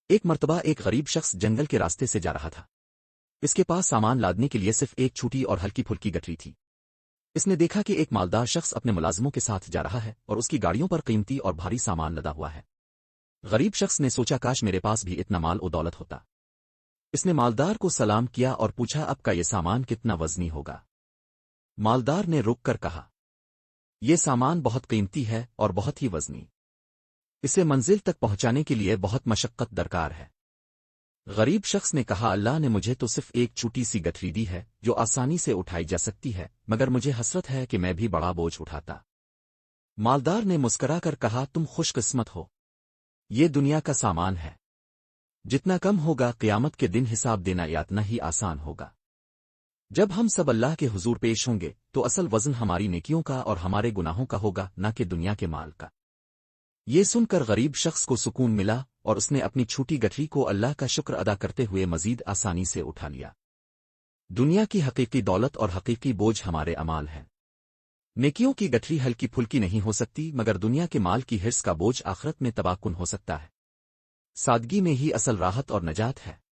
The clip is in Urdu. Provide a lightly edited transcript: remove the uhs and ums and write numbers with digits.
ایک مرتبہ ایک غریب شخص جنگل کے راستے سے جا رہا تھا۔ اس کے پاس سامان لادنے کے لیے صرف ایک چھوٹی اور ہلکی پھلکی گٹری تھی۔ اس نے دیکھا کہ ایک مالدار شخص اپنے ملازموں کے ساتھ جا رہا ہے اور اس کی گاڑیوں پر قیمتی اور بھاری سامان لدا ہوا ہے۔ غریب شخص نے سوچا کاش میرے پاس بھی اتنا مال و دولت ہوتا۔ اس نے مالدار کو سلام کیا اور پوچھا اب کا یہ سامان کتنا وزنی ہوگا؟ مالدار نے رک کر کہا یہ سامان بہت قیمتی ہے اور بہت ہی وزنی۔ اسے منزل تک پہنچانے کے لیے بہت مشقت درکار ہے۔ غریب شخص نے کہا اللہ نے مجھے تو صرف ایک چھوٹی سی گٹری دی ہے جو آسانی سے اٹھائی جا سکتی ہے، مگر مجھے حسرت ہے کہ میں بھی بڑا بوجھ اٹھاتا۔ مالدار نے مسکرا کر کہا تم خوش قسمت ہو، یہ دنیا کا سامان ہے، جتنا کم ہوگا قیامت کے دن حساب دینا اتنا ہی آسان ہوگا۔ جب ہم سب اللہ کے حضور پیش ہوں گے تو اصل وزن ہماری نیکیوں کا اور ہمارے گناہوں کا ہوگا، نہ کہ دنیا کے مال کا۔ یہ سن کر غریب شخص کو سکون ملا اور اس نے اپنی چھوٹی گٹری کو اللہ کا شکر ادا کرتے ہوئے مزید آسانی سے اٹھا لیا۔ دنیا کی حقیقی دولت اور حقیقی بوجھ ہمارے اعمال ہیں۔ نیکیوں کی گٹری ہلکی پھلکی نہیں ہو سکتی، مگر دنیا کے مال کی حرص کا بوجھ آخرت میں تباہ کن ہو سکتا ہے۔ سادگی میں ہی اصل راحت اور نجات ہے۔